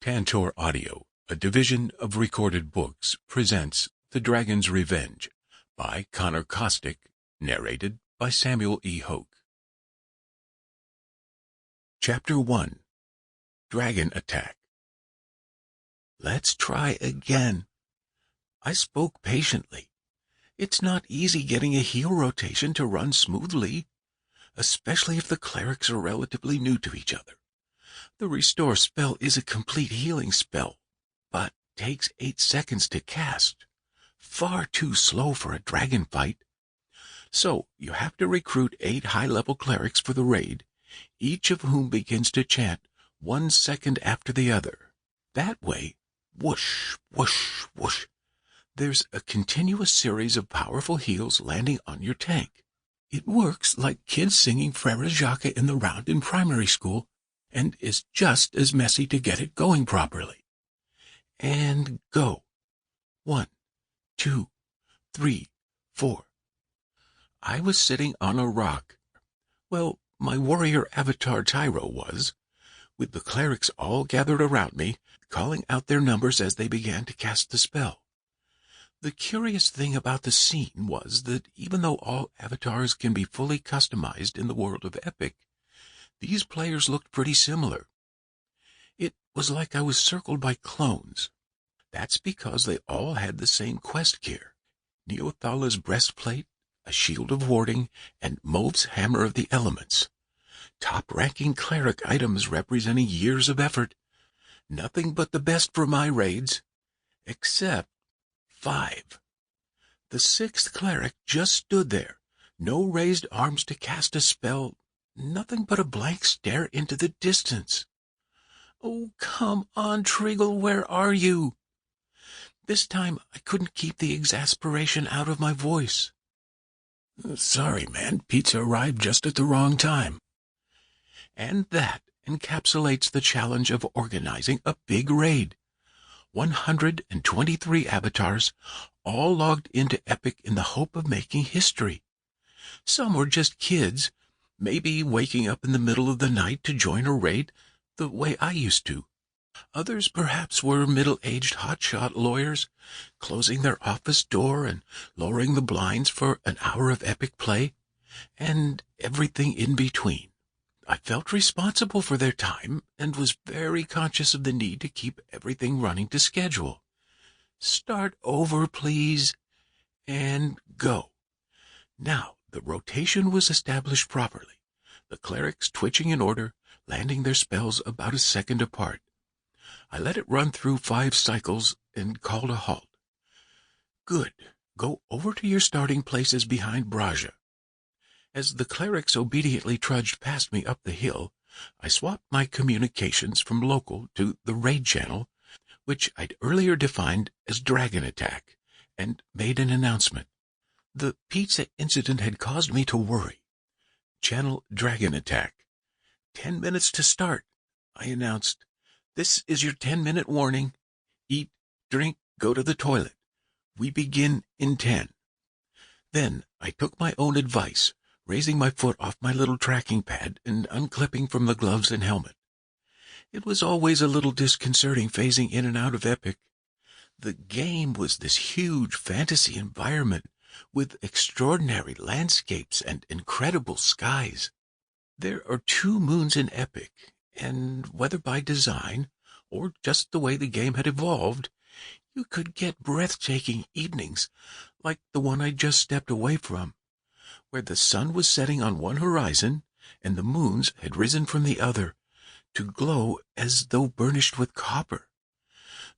Tantor Audio, a division of Recorded Books, presents The Dragon's Revenge by Conor Kostick, narrated by Samuel E. Hoke. Chapter 1. Dragon Attack. Let's try again. I spoke patiently. It's not easy getting a heal rotation to run smoothly, especially if the clerics are relatively new to each other. The restore spell is a complete healing spell, but takes 8 seconds to cast. Far too slow for a dragon fight. So you have to recruit 8 high-level clerics for the raid, each of whom begins to chant 1 second after the other. That way, whoosh, whoosh, whoosh, there's a continuous series of powerful heals landing on your tank. It works like kids singing Frere Jacques in the round in primary school, and is just as messy to get it going properly. And go. 1, 2, 3, 4. I was sitting on a rock. Well, my warrior avatar Tyro was, with the clerics all gathered around me, calling out their numbers as they began to cast the spell. The curious thing about the scene was that even though all avatars can be fully customized in the world of Epic, these players looked pretty similar. It was like I was circled by clones. That's because they all had the same quest gear: Neothala's breastplate, a shield of warding, and Move's hammer of the elements. Top-ranking cleric items representing years of effort. Nothing but the best for my raids. Except 5. The 6th cleric just stood there, no raised arms to cast a spell, nothing but a blank stare into the distance. Oh, come on, Trigal, where are you? This time I couldn't keep the exasperation out of my voice. Sorry, man, pizza arrived just at the wrong time. And that encapsulates the challenge of organizing a big raid. 123 avatars, all logged into Epic in the hope of making history. Some were just kids, maybe waking up in the middle of the night to join a raid the way I used to. Others perhaps were middle-aged hotshot lawyers, closing their office door and lowering the blinds for an hour of epic play, and everything in between. I felt responsible for their time and was very conscious of the need to keep everything running to schedule. Start over, please, and go. Now, the rotation was established properly, the clerics twitching in order, landing their spells about a second apart. I let it run through 5 cycles and called a halt. Good. Go over to your starting places behind Braja. As the clerics obediently trudged past me up the hill, I swapped my communications from local to the raid channel, which I'd earlier defined as Dragon Attack, and made an announcement. The pizza incident had caused me to worry. Channel Dragon Attack. 10 minutes to start, I announced. This is your 10-minute warning. Eat, drink, go to the toilet. We begin in 10. Then I took my own advice, raising my foot off my little tracking pad and unclipping from the gloves and helmet. It was always a little disconcerting phasing in and out of Epic. The game was this huge fantasy environment with extraordinary landscapes and incredible skies. There are 2 moons in Epic, and whether by design or just the way the game had evolved, you could get breathtaking evenings like the one I just stepped away from, where the sun was setting on one horizon and the moons had risen from the other to glow as though burnished with copper.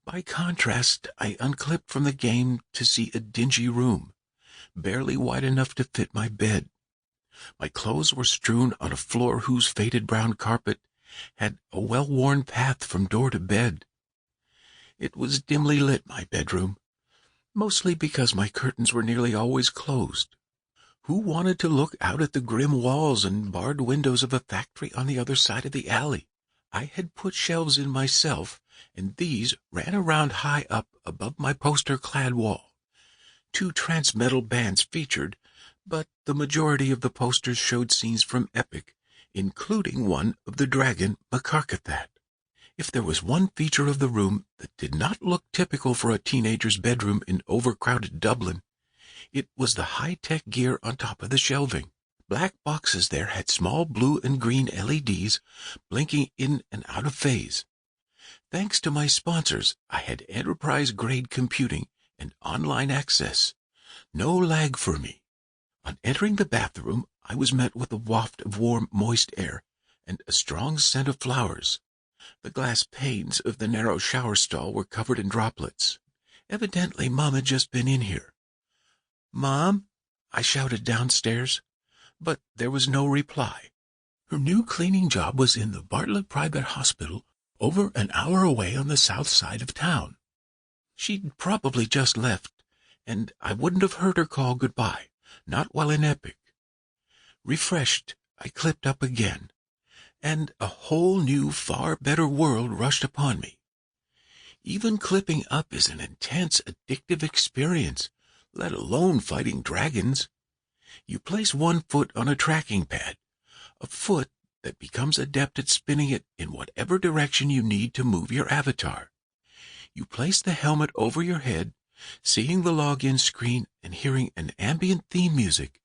By contrast, I unclipped from the game to see a dingy room, barely wide enough to fit my bed. My clothes were strewn on a floor whose faded brown carpet had a well-worn path from door to bed. It was dimly lit, my bedroom, mostly because my curtains were nearly always closed. Who wanted to look out at the grim walls and barred windows of a factory on the other side of the alley? I had put shelves in myself, and these ran around high up above my poster-clad wall. 2 trans-metal bands featured, but the majority of the posters showed scenes from Epic, including one of the dragon Makarkathat. If there was one feature of the room that did not look typical for a teenager's bedroom in overcrowded Dublin, it was the high-tech gear on top of the shelving. Black boxes there had small blue and green LEDs blinking in and out of phase. Thanks to my sponsors, I had enterprise-grade computing and online access. No lag for me. On entering the bathroom, I was met with a waft of warm, moist air and a strong scent of flowers. The glass panes of the narrow shower stall were covered in droplets. Evidently, Mom had just been in here. "Mom?" I shouted downstairs, but there was no reply. Her new cleaning job was in the Bartlett Private Hospital, over an hour away on the south side of town. She'd probably just left, and I wouldn't have heard her call goodbye, not while in Epic. Refreshed, I clipped up again, and a whole new, far better world rushed upon me. Even clipping up is an intense, addictive experience, let alone fighting dragons. You place one foot on a tracking pad, a foot that becomes adept at spinning it in whatever direction you need to move your avatar. You place the helmet over your head, seeing the login screen and hearing an ambient theme music,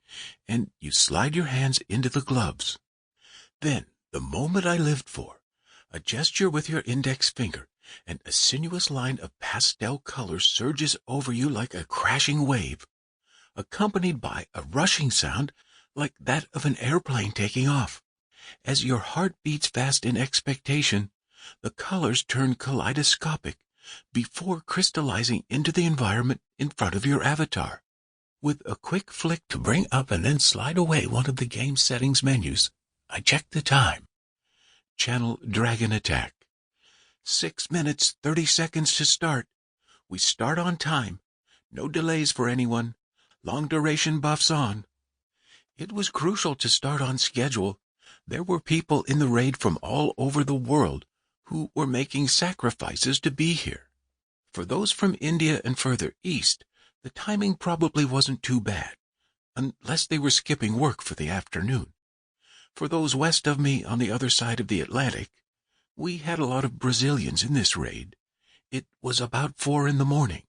and you slide your hands into the gloves. Then, the moment I lived for, a gesture with your index finger, and a sinuous line of pastel color surges over you like a crashing wave, accompanied by a rushing sound like that of an airplane taking off. As your heart beats fast in expectation, the colors turn kaleidoscopic before crystallizing into the environment in front of your avatar. With a quick flick to bring up and then slide away one of the game settings menus, I checked the time. Channel Dragon Attack. 6 minutes, 30 seconds to start. We start on time. No delays for anyone. Long duration buffs on. It was crucial to start on schedule. There were people in the raid from all over the world who were making sacrifices to be here. For those from India and further east, the timing probably wasn't too bad, unless they were skipping work for the afternoon. For those west of me on the other side of the Atlantic, we had a lot of Brazilians in this raid. It was about 4 in the morning.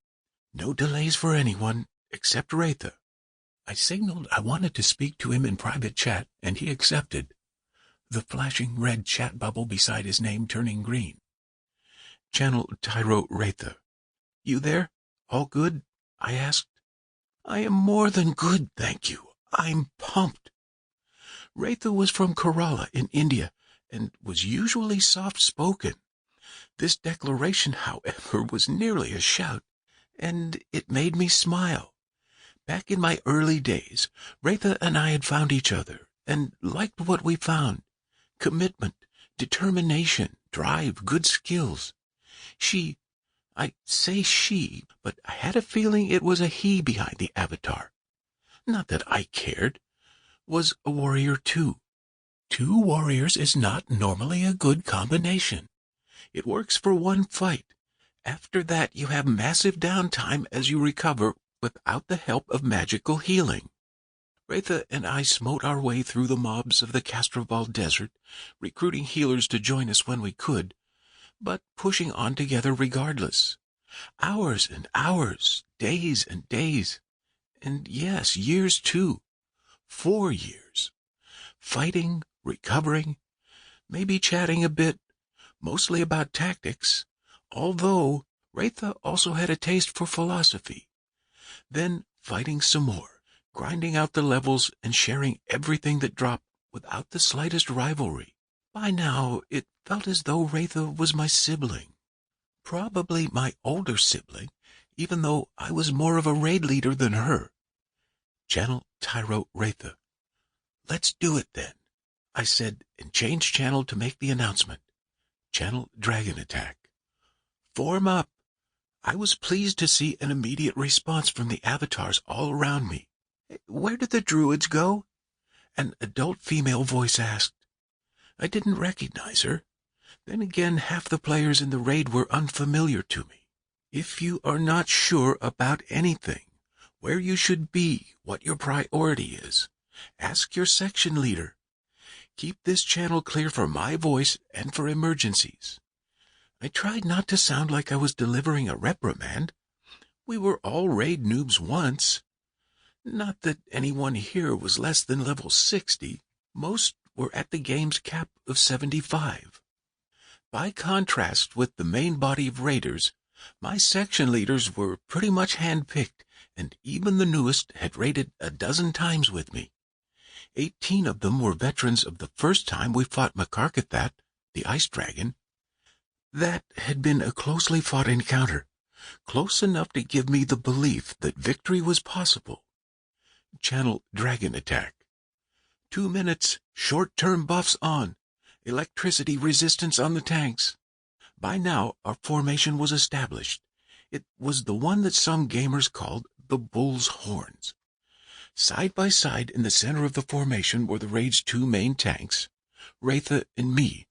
No delays for anyone except Ratha. I signaled I wanted to speak to him in private chat, and he accepted, the flashing red chat bubble beside his name turning green. Channel Tyro Ratha. "You there? All good?" I asked. "I am more than good, thank you. I'm pumped." Ratha was from Kerala in India and was usually soft-spoken. This declaration, however, was nearly a shout, and it made me smile. Back in my early days, Ratha and I had found each other and liked what we found. Commitment, determination, drive, good skills. I say she, but I had a feeling it was a he behind the avatar. Not that I cared. Was a warrior too. 2 warriors is not normally a good combination. It works for one fight. After that you have massive downtime as you recover without the help of magical healing. Ratha and I smote our way through the mobs of the Castroval Desert, recruiting healers to join us when we could, but pushing on together regardless. Hours and hours, days and days, and yes, years too. 4 years. Fighting, recovering, maybe chatting a bit, mostly about tactics, although Ratha also had a taste for philosophy. Then fighting some more, grinding out the levels and sharing everything that dropped without the slightest rivalry. By now, it felt as though Ratha was my sibling. Probably my older sibling, even though I was more of a raid leader than her. Channel Tyro Ratha. "Let's do it then," I said, and changed channel to make the announcement. Channel Dragon Attack. "Form up." I was pleased to see an immediate response from the avatars all around me. "Where did the druids go?" An adult female voice asked. I didn't recognize her. Then again, half the players in the raid were unfamiliar to me. If you are not sure about anything, where you should be, what your priority is, ask your section leader. Keep this channel clear for my voice and for emergencies. I tried not to sound like I was delivering a reprimand. We were all raid noobs once. Not that anyone here was less than level 60. Most were at the game's cap of 75. By contrast with the main body of raiders, my section leaders were pretty much hand-picked, and even the newest had raided a dozen times with me. 18 of them were veterans of the first time we fought Makarkathat, the ice dragon. That had been a closely fought encounter, close enough to give me the belief that victory was possible. Channel Dragon Attack. 2 minutes, short-term buffs on. Electricity resistance on the tanks. By now, our formation was established. It was the one that some gamers called the Bull's Horns. Side by side in the center of the formation were the raid's 2 main tanks, Wraitha and me.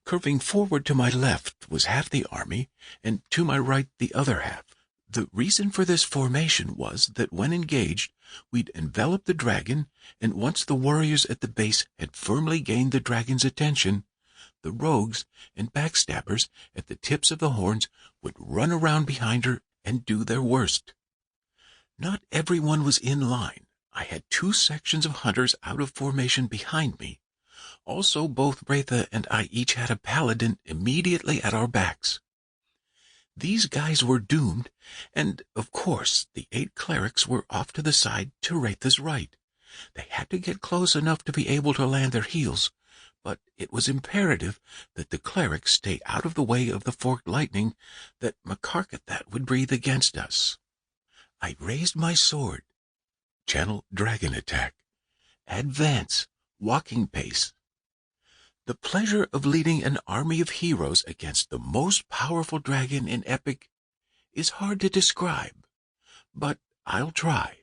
Curving forward to my left was half the army, and to my right the other half. The reason for this formation was that when engaged, we'd envelop the dragon, and once the warriors at the base had firmly gained the dragon's attention, the rogues and backstabbers at the tips of the horns would run around behind her and do their worst. Not everyone was in line. I had 2 sections of hunters out of formation behind me. Also, both Wraitha and I each had a paladin immediately at our backs. These guys were doomed, and, of course, the 8 clerics were off to the side to Wraitha's right. They had to get close enough to be able to land their heels, but it was imperative that the clerics stay out of the way of the forked lightning that Makarkathat would breathe against us. I raised my sword. Channel Dragon Attack. Advance. Walking pace. The pleasure of leading an army of heroes against the most powerful dragon in Epic is hard to describe, but I'll try.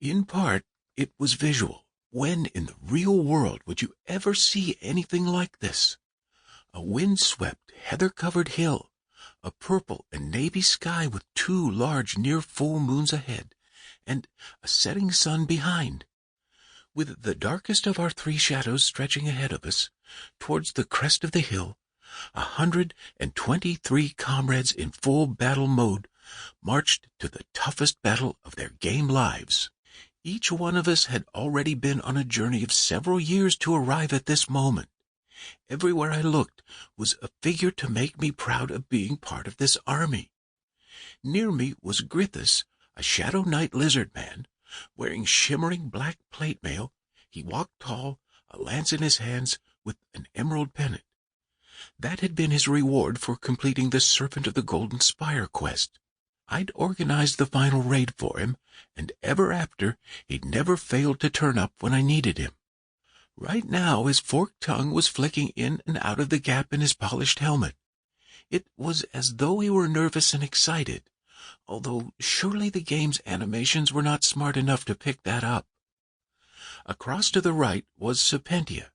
In part, it was visual. When in the real world would you ever see anything like this? A wind-swept, heather-covered hill, a purple and navy sky with 2 large near-full moons ahead, and a setting sun behind. With the darkest of our 3 shadows stretching ahead of us, towards the crest of the hill, 123 comrades in full battle mode marched to the toughest battle of their game lives. Each one of us had already been on a journey of several years to arrive at this moment. Everywhere I looked was a figure to make me proud of being part of this army. Near me was Grithus, a Shadow Knight lizard man, wearing shimmering black plate mail. He walked tall, a lance in his hands, with an emerald pennant. That had been his reward for completing the Serpent of the Golden Spire quest. I'd organized the final raid for him, and ever after he'd never failed to turn up when I needed him. Right now his forked tongue was flicking in and out of the gap in his polished helmet. It was as though he were nervous and excited, although surely the game's animations were not smart enough to pick that up. Across to the right was Serpentia,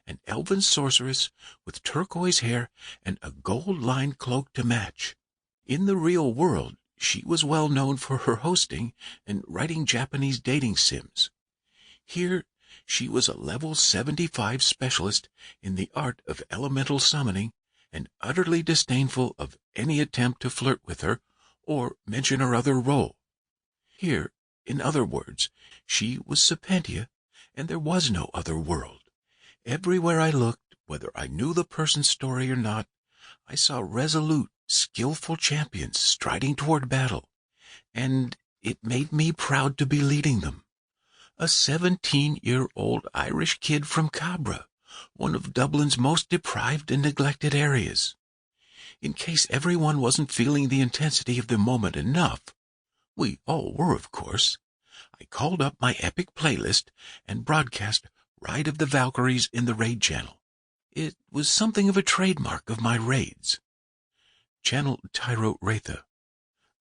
an elven sorceress with turquoise hair and a gold-lined cloak to match. In the real world, she was well known for her hosting and writing Japanese dating sims. Here, she was a level 75 specialist in the art of elemental summoning and utterly disdainful of any attempt to flirt with her or mention her other role. Here, in other words, she was Serpentia, and there was no other world. Everywhere I looked, whether I knew the person's story or not, I saw resolute, skillful champions striding toward battle, and it made me proud to be leading them. A 17-year-old Irish kid from Cabra, one of Dublin's most deprived and neglected areas. In case everyone wasn't feeling the intensity of the moment enough, we all were, of course, I called up my epic playlist and broadcast Ride of the Valkyries in the raid channel. It was something of a trademark of my raids. Channel Tyro Wraitha.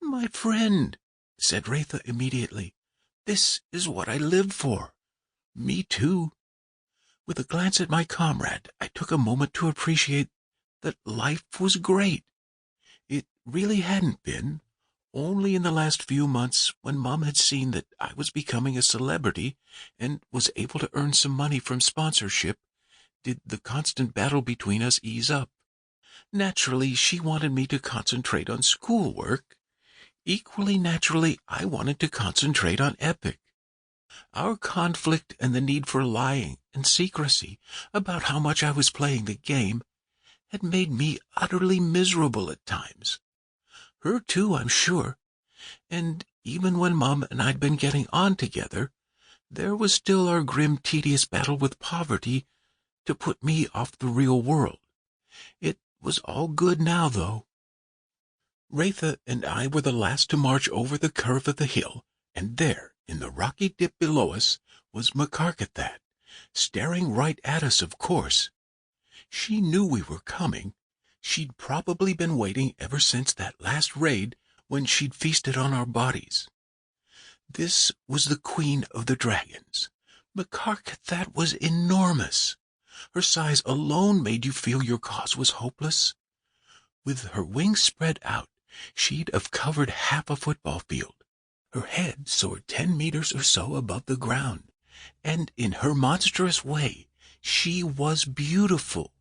"My friend," said Wraitha immediately, "this is what I live for." "Me too." With a glance at my comrade, I took a moment to appreciate that life was great. It really hadn't been. Only in the last few months, when Mom had seen that I was becoming a celebrity and was able to earn some money from sponsorship, did the constant battle between us ease up. Naturally, she wanted me to concentrate on schoolwork. Equally naturally, I wanted to concentrate on Epic. Our conflict and the need for lying and secrecy about how much I was playing the game had made me utterly miserable at times. Her too, I'm sure. And even when Mom and I'd been getting on together, there was still our grim, tedious battle with poverty to put me off the real world. It was all good now, though. Raitha and I were the last to march over the curve of the hill, and there, in the rocky dip below us, was Macarcathat, staring right at us, of course. She knew we were coming. She'd probably been waiting ever since that last raid when she'd feasted on our bodies. This was the Queen of the Dragons. Macarcathat was enormous. Her size alone made you feel your cause was hopeless. With her wings spread out, she'd have covered half a football field. Her head soared 10 meters or so above the ground, and in her monstrous way, she was beautiful.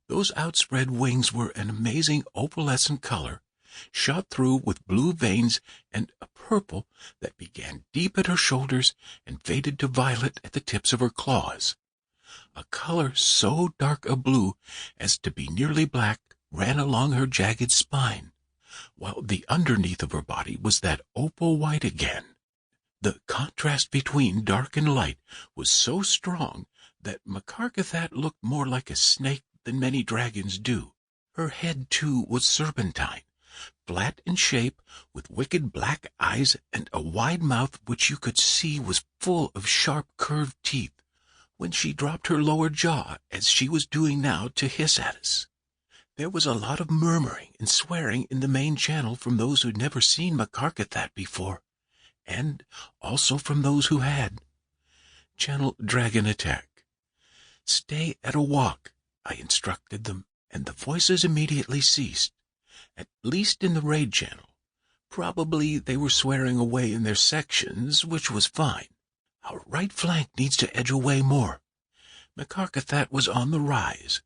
Those outspread wings were an amazing opalescent color, shot through with blue veins and a purple that began deep at her shoulders and faded to violet at the tips of her claws. A color so dark a blue as to be nearly black ran along her jagged spine, while the underneath of her body was that opal white again. The contrast between dark and light was so strong that Macarcathat looked more like a snake than many dragons do. Her head, too, was serpentine, flat in shape, with wicked black eyes and a wide mouth which you could see was full of sharp curved teeth when she dropped her lower jaw, as she was doing now, to hiss at us. There was a lot of murmuring and swearing in the main channel from those who'd never seen Macarcathat before, and also from those who had. Channel Dragon Attack. Stay at a walk, I instructed them, and the voices immediately ceased, at least in the raid channel. Probably they were swearing away in their sections, which was fine. Our right flank needs to edge away more. Macarcathat was on the rise.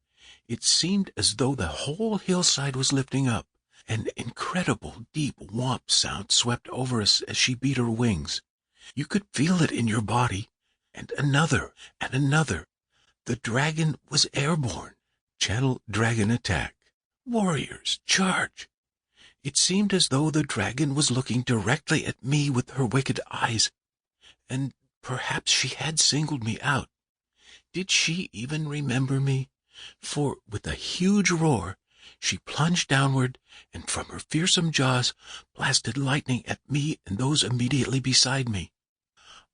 It seemed as though the whole hillside was lifting up. An incredible, deep whomp sound swept over us as she beat her wings. You could feel it in your body. And another, and another. The dragon was airborne. Channel Dragon Attack. Warriors, charge! It seemed as though the dragon was looking directly at me with her wicked eyes. And perhaps she had singled me out. Did she even remember me? For, with a huge roar, she plunged downward, and from her fearsome jaws blasted lightning at me and those immediately beside me.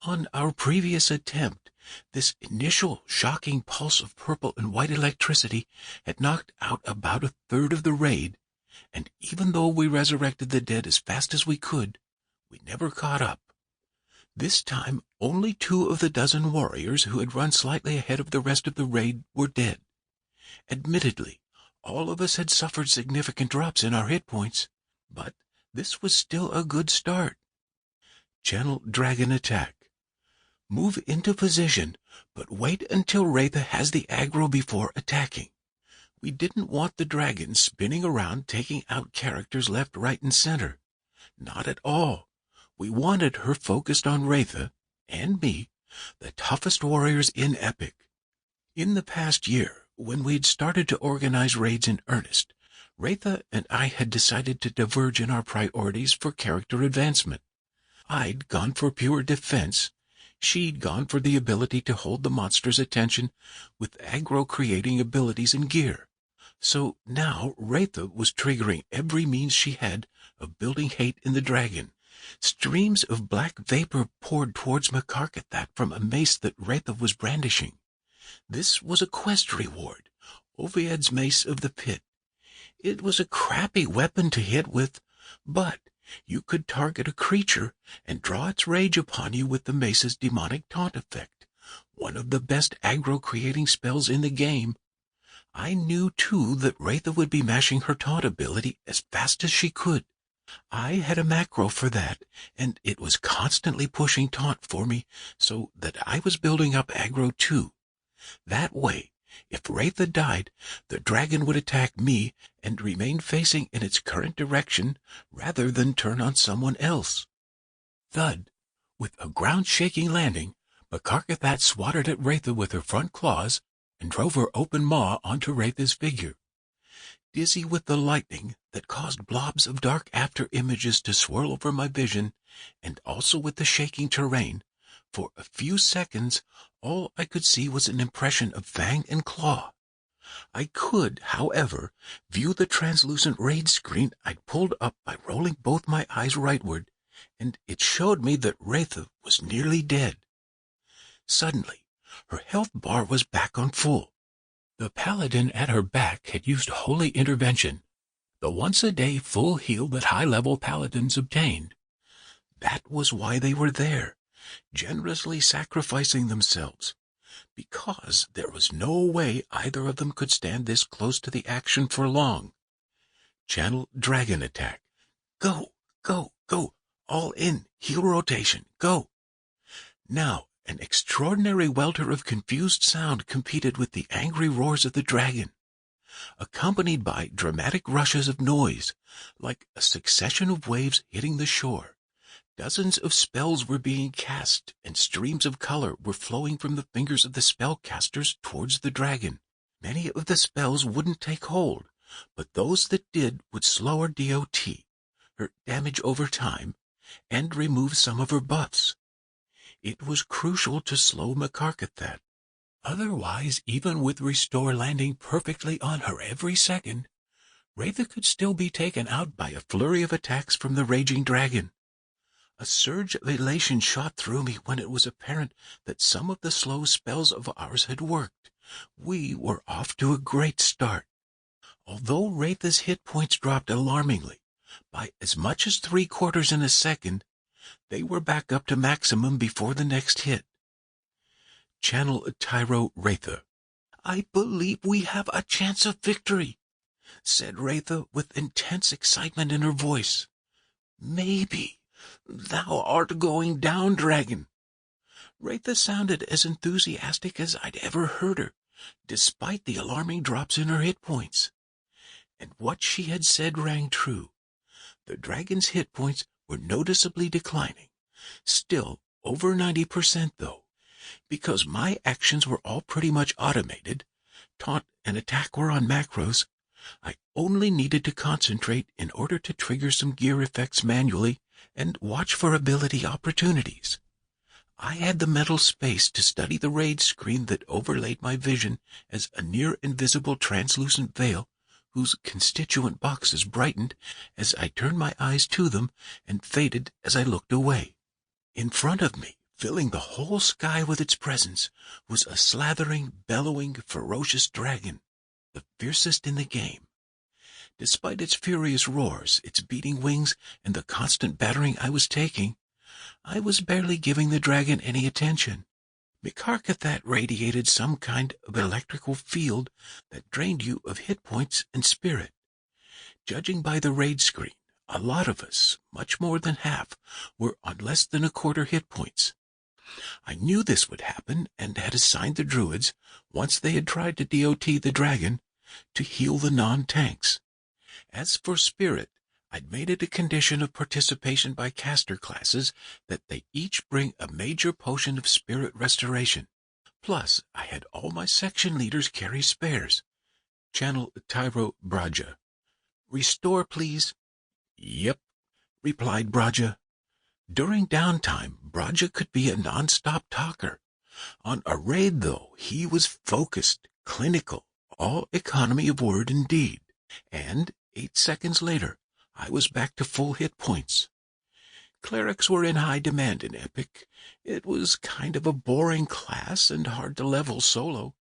On our previous attempt, this initial shocking pulse of purple and white electricity had knocked out about a third of the raid, and even though we resurrected the dead as fast as we could, we never caught up. This time, only 2 of the dozen warriors who had run slightly ahead of the rest of the raid were dead. Admittedly, all of us had suffered significant drops in our hit points, but this was still a good start. Channel Dragon Attack. Move into position, but wait until Raitha has the aggro before attacking. We didn't want the dragon spinning around taking out characters left, right, and center. Not at all. We wanted her focused on Raitha, and me, the toughest warriors in Epic. In the past year, when we'd started to organize raids in earnest, Raitha and I had decided to diverge in our priorities for character advancement. I'd gone for pure defense. She'd gone for the ability to hold the monster's attention with aggro-creating abilities and gear. So now Raitha was triggering every means she had of building hate in the dragon. Streams of black vapor poured towards Macarcathat from a mace that Raitha was brandishing. This was a quest reward, Ovied's Mace of the Pit. It was a crappy weapon to hit with, but you could target a creature and draw its rage upon you with the mace's demonic taunt effect, one of the best aggro-creating spells in the game. I knew, too, that Raitha would be mashing her taunt ability as fast as she could. I had a macro for that, and it was constantly pushing taunt for me, so that I was building up aggro, too. That way, If Wraitha died, the dragon would attack me and remain facing in its current direction rather than turn on someone else. Thud! With a ground-shaking landing, Makarkathat swatted at Wraitha with her front claws and drove her open maw onto Wraitha's figure. Dizzy with the lightning that caused blobs of dark after-images to swirl over my vision, and also with the shaking terrain, for a few seconds all I could see was an impression of fang and claw. I could, however, view the translucent raid screen I'd pulled up by rolling both my eyes rightward, and it showed me that Wraitha was nearly dead. Suddenly, her health bar was back on full. The paladin at her back had used holy intervention, the once-a-day full heal that high-level paladins obtained. That was why they were there, generously sacrificing themselves, because there was no way either of them could stand this close to the action for long. Channel Dragon Attack. Go, go, go. All in. Heal rotation. Go. Now, an extraordinary welter of confused sound competed with the angry roars of the dragon, accompanied by dramatic rushes of noise, like a succession of waves hitting the shore. Dozens of spells were being cast, and streams of color were flowing from the fingers of the spellcasters towards the dragon. Many of the spells wouldn't take hold, but those that did would slow her DOT, her damage over time, and remove some of her buffs. It was crucial to slow Makarkathat. Otherwise, even with Restore landing perfectly on her every second, Wraitha could still be taken out by a flurry of attacks from the raging dragon. A surge of elation shot through me when it was apparent that some of the slow spells of ours had worked. We were off to a great start. Although Wraitha's hit points dropped alarmingly, by as much as 3/4 in a second, they were back up to maximum before the next hit. Channel Tyro Wraitha. I believe we have a chance of victory, said Wraitha with intense excitement in her voice. Maybe. Thou art going down, dragon. Wraitha sounded as enthusiastic as I'd ever heard her, despite the alarming drops in her hit points. And what she had said rang true. The dragon's hit points were noticeably declining, still over 90% though, because my actions were all pretty much automated. Taunt and attack were on macros. I only needed to concentrate in order to trigger some gear effects manually and watch for ability opportunities. I had the mental space to study the raid screen that overlaid my vision as a near-invisible translucent veil whose constituent boxes brightened as I turned my eyes to them and faded as I looked away. In front of me, filling the whole sky with its presence, was a slathering, bellowing, ferocious dragon, the fiercest in the game. Despite its furious roars, its beating wings, and the constant battering I was taking, I was barely giving the dragon any attention. Makarkathat radiated some kind of electrical field that drained you of hit points and spirit. Judging by the raid screen, a lot of us, much more than half, were on less than 1/4 hit points. I knew this would happen and had assigned the druids, once they had tried to DOT the dragon, to heal the non-tanks. As for spirit, I'd made it a condition of participation by caster classes that they each bring a major potion of spirit restoration. Plus, I had all my section leaders carry spares. Channel Tyro Braja. Restore, please. Yep, replied Braja. During downtime, Braja could be a non-stop talker. On a raid, though, he was focused, clinical, all economy of word and deed. And 8 seconds later, I was back to full hit points. Clerics were in high demand in Epic. It was kind of a boring class and hard to level solo.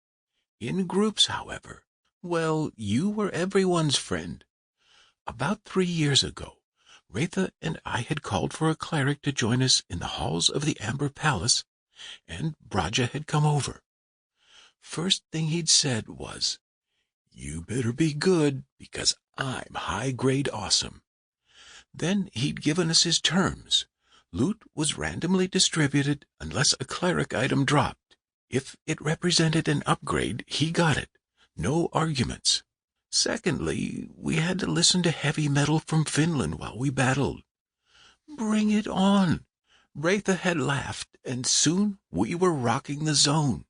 In groups, however, well, you were everyone's friend. About 3 years ago, Wraitha and I had called for a cleric to join us in the halls of the Amber Palace, and Braja had come over. First thing he'd said was, "You better be good, because I'm high-grade awesome." Then he'd given us his terms. Loot was randomly distributed unless a cleric item dropped. If it represented an upgrade, he got it. No arguments. Secondly, we had to listen to heavy metal from Finland while we battled. Bring it on! Wraitha had laughed, and soon we were rocking the zone.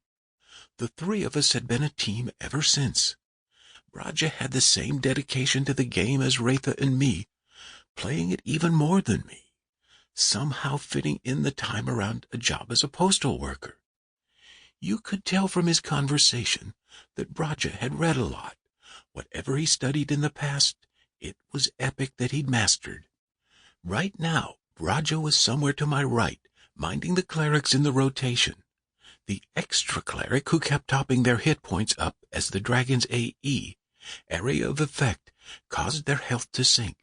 The three of us had been a team ever since. Braja had the same dedication to the game as Wraitha and me, playing it even more than me, somehow fitting in the time around a job as a postal worker. You could tell from his conversation that Braja had read a lot. Whatever he studied in the past, it was epic that he'd mastered. Right now, Braja was somewhere to my right, minding the clerics in the rotation. The extra cleric who kept topping their hit points up as the dragon's AE, area of effect, caused their health to sink.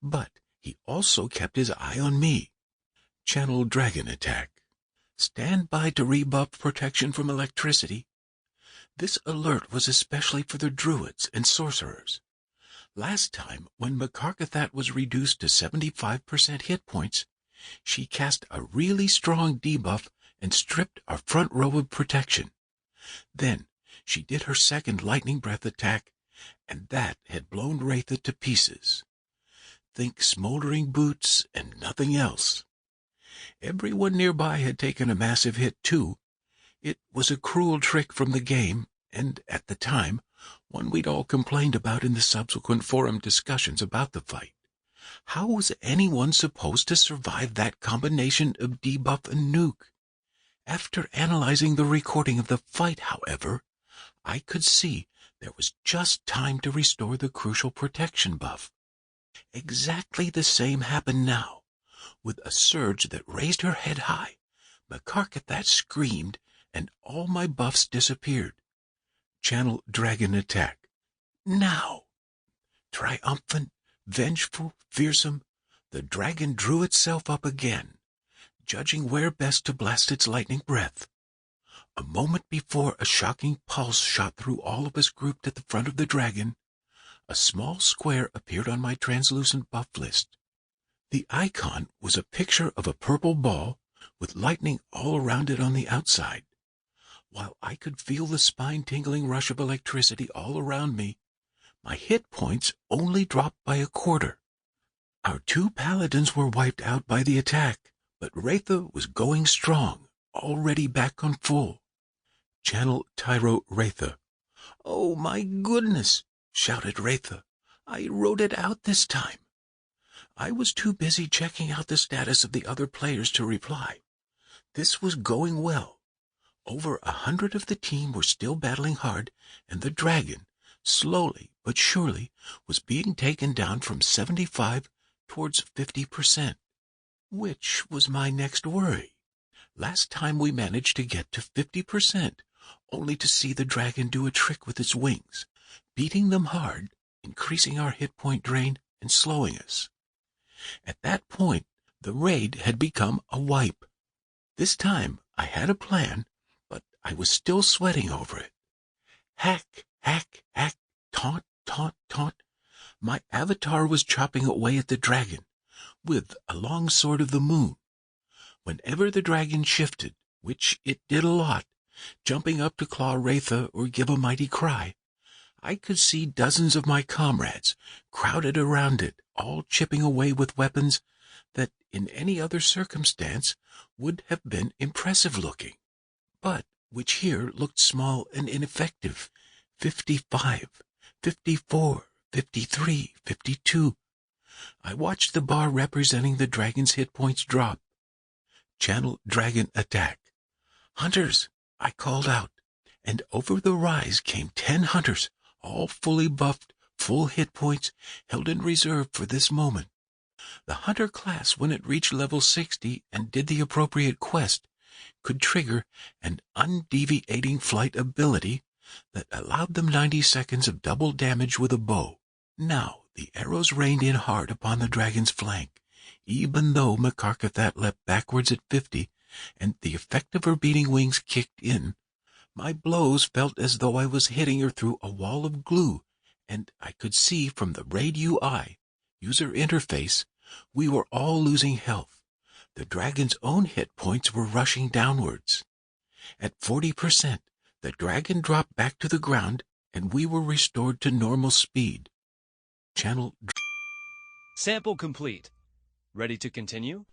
But he also kept his eye on me. Channel Dragon Attack. Stand by to rebuff protection from electricity. This alert was especially for the druids and sorcerers. Last time, when Makarkathat was reduced to 75% hit points, she cast a really strong debuff and stripped our front row of protection. Then, she did her second lightning breath attack, and that had blown Wraitha to pieces. Think smoldering boots and nothing else. Everyone nearby had taken a massive hit too. It was a cruel trick from the game, and at the time, one we'd all complained about in the subsequent forum discussions about the fight. How was anyone supposed to survive that combination of debuff and nuke? After analyzing the recording of the fight, however, I could see there was just time to restore the crucial protection buff. Exactly the same happened now. With a surge that raised her head high, Makarkathat screamed, and all my buffs disappeared. Channel Dragon Attack. Now! Triumphant, vengeful, fearsome, the dragon drew itself up again, judging where best to blast its lightning breath. A moment before a shocking pulse shot through all of us grouped at the front of the dragon, a small square appeared on my translucent buff list. The icon was a picture of a purple ball with lightning all around it on the outside. While I could feel the spine-tingling rush of electricity all around me, my hit points only dropped by a quarter. Our two paladins were wiped out by the attack, but Wraitha was going strong, already back on full. Channel Tyro Wraitha. "Oh my goodness!" shouted Wraitha. "I wrote it out this time." I was too busy checking out the status of the other players to reply. This was going well. Over 100 of the team were still battling hard, and the dragon, slowly but surely, was being taken down from 75 towards 50%, which was my next worry. Last time we managed to get to 50%, only to see the dragon do a trick with its wings, beating them hard, increasing our hit point drain and slowing us. At that point, the raid had become a wipe. This time I had a plan, but I was still sweating over it. Hack, hack, hack, taunt, taunt, taunt. My avatar was chopping away at the dragon, with a long sword of the moon. Whenever the dragon shifted, which it did a lot, jumping up to claw Wraitha or give a mighty cry, I could see dozens of my comrades crowded around it, all chipping away with weapons that, in any other circumstance, would have been impressive-looking, but which here looked small and ineffective. 55, 54, 53, 52. I watched the bar representing the dragon's hit points drop. Channel Dragon Attack. "Hunters!" I called out, and over the rise came 10 hunters, all fully buffed, full hit points, held in reserve for this moment. The hunter class, when it reached level 60 and did the appropriate quest, could trigger an undeviating flight ability that allowed them 90 seconds of double damage with a bow. Now the arrows rained in hard upon the dragon's flank, even though Makarkathat leapt backwards at 50, and the effect of her beating wings kicked in. My blows felt as though I was hitting her through a wall of glue, and I could see from the raid UI, user interface, we were all losing health. The dragon's own hit points were rushing downwards. At 40%, the dragon dropped back to the ground and we were restored to normal speed. Channel. Sample complete. Ready to continue?